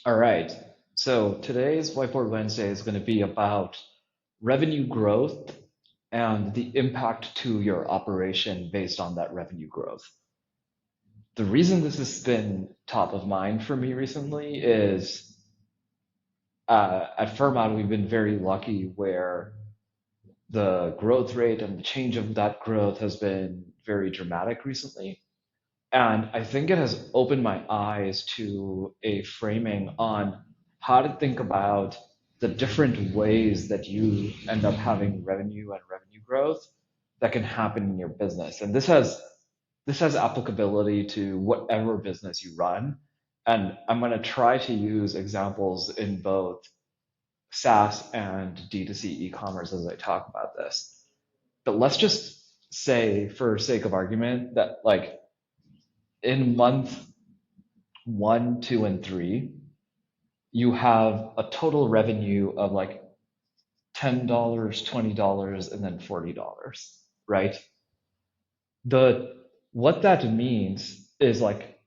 All right. So today's Whiteboard Wednesday is going to be about revenue growth and the impact to your operation based on that revenue growth. The reason this has been top of mind for me recently is at Firmout, we've been very lucky where the growth rate and the change of that growth has been very dramatic recently. And I think it has opened my eyes to a framing on how to think about the different ways that you end up having revenue and revenue growth that can happen in your business. And this has applicability to whatever business you run. And I'm going to try to use examples in both SaaS and D2C e-commerce as I talk about this. But let's just say, for sake of argument, that like in month 1, 2, and 3, you have a total revenue of like $10, $20, and then $40, right? The what that means is like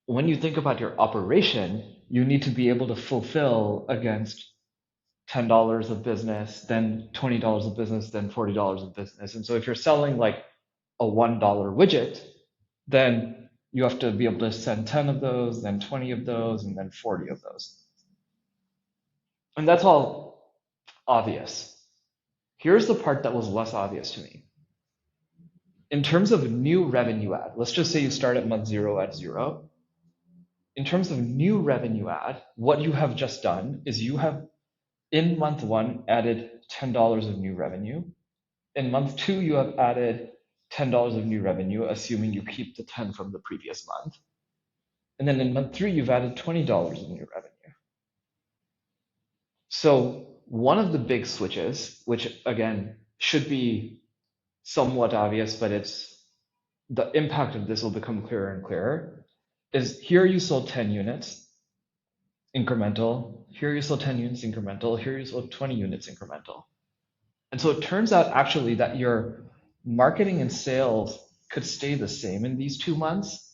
when you think about your operation, you need to be able to fulfill against $10 of business, then $20 of business, then $40 of business. And so if you're selling like a $1 widget, then you have to be able to send 10 of those, then 20 of those, and then 40 of those. And that's all obvious. Here's the part that was less obvious to me. In terms of new revenue add, let's just say you start at month 0 at 0. In terms of new revenue add, what you have just done is you have in month 1 added $10 of new revenue. In month 2, you have added $10 of new revenue, assuming you keep the 10 from the previous month. And then in month 3, you've added $20 of new revenue. So one of the big switches, which again should be somewhat obvious, but the impact of this will become clearer and clearer, is here you sold 10 units incremental, here you sold 10 units incremental, here you sold 20 units incremental. And so it turns out actually that your marketing and sales could stay the same in these 2 months,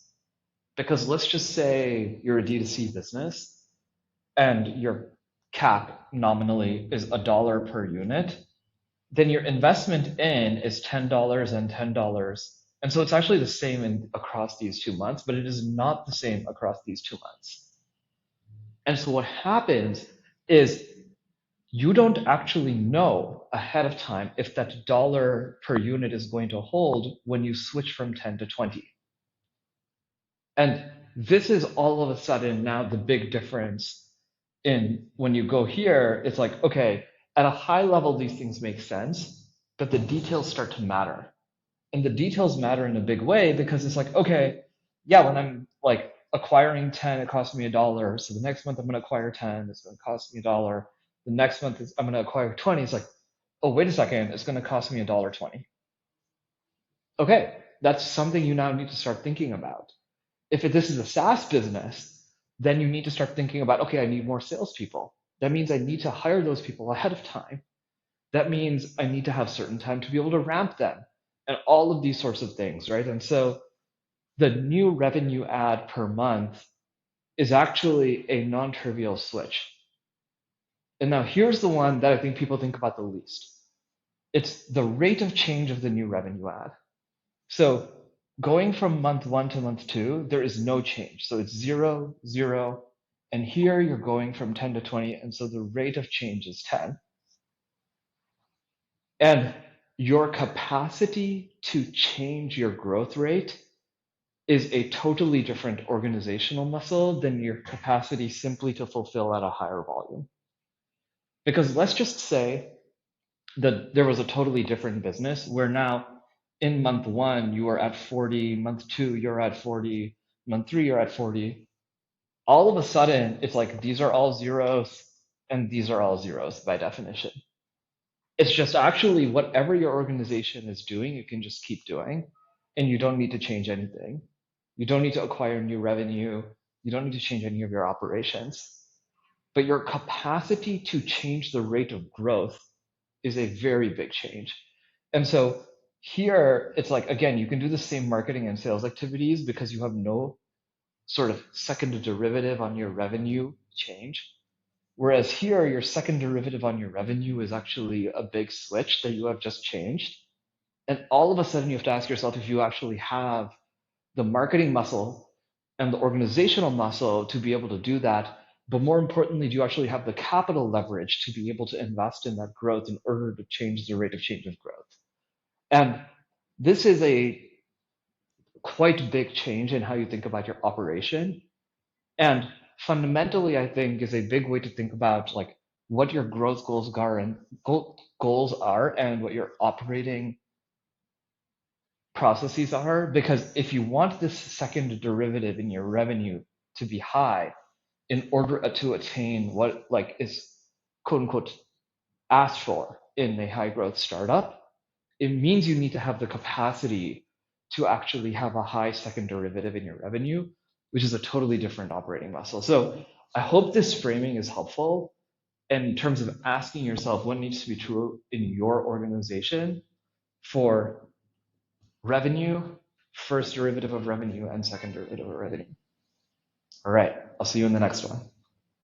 because let's just say you're a D2C business and your CAC nominally is $1 per unit, then your investment in is $10 and $10. And so it's actually the same across these 2 months, but it is not the same across these 2 months. And so what happens is you don't actually know ahead of time if that dollar per unit is going to hold when you switch from 10 to 20. And this is all of a sudden now the big difference in when you go here. It's like, okay, at a high level, these things make sense, but the details start to matter. And the details matter in a big way because it's like, okay, yeah, when I'm like acquiring 10, it costs me $1. So the next month I'm going to acquire 10, it's going to cost me $1. The next month I'm going to acquire 20. It's like, oh, wait a second, it's going to cost me $1.20. Okay, that's something you now need to start thinking about. If this is a SaaS business, then you need to start thinking about, okay, I need more salespeople. That means I need to hire those people ahead of time. That means I need to have certain time to be able to ramp them and all of these sorts of things, right? And so the new revenue add per month is actually a non-trivial switch. And now here's the one that I think people think about the least. It's the rate of change of the new revenue add. So going from month 1 to month 2, there is no change. So it's 0, 0, and here you're going from 10 to 20, and so the rate of change is 10. And your capacity to change your growth rate is a totally different organizational muscle than your capacity simply to fulfill at a higher volume. Because let's just say that there was a totally different business where now in month 1, you are at 40, month 2, you're at 40, month 3, you're at 40. All of a sudden, it's like these are all zeros and these are all zeros by definition. It's just actually whatever your organization is doing, you can just keep doing, and you don't need to change anything. You don't need to acquire new revenue. You don't need to change any of your operations. But your capacity to change the rate of growth is a very big change. And so here, it's like, again, you can do the same marketing and sales activities because you have no sort of second derivative on your revenue change. Whereas here, your second derivative on your revenue is actually a big switch that you have just changed. And all of a sudden, you have to ask yourself if you actually have the marketing muscle and the organizational muscle to be able to do that. But more importantly, do you actually have the capital leverage to be able to invest in that growth in order to change the rate of change of growth? And this is a quite big change in how you think about your operation. And fundamentally, I think is a big way to think about like what your growth goals are and what your operating processes are. Because if you want this second derivative in your revenue to be high in order to attain what like is quote unquote asked for in a high growth startup, it means you need to have the capacity to actually have a high second derivative in your revenue, which is a totally different operating muscle. So I hope this framing is helpful in terms of asking yourself what needs to be true in your organization for revenue, first derivative of revenue, and second derivative of revenue. All right, I'll see you in the next one.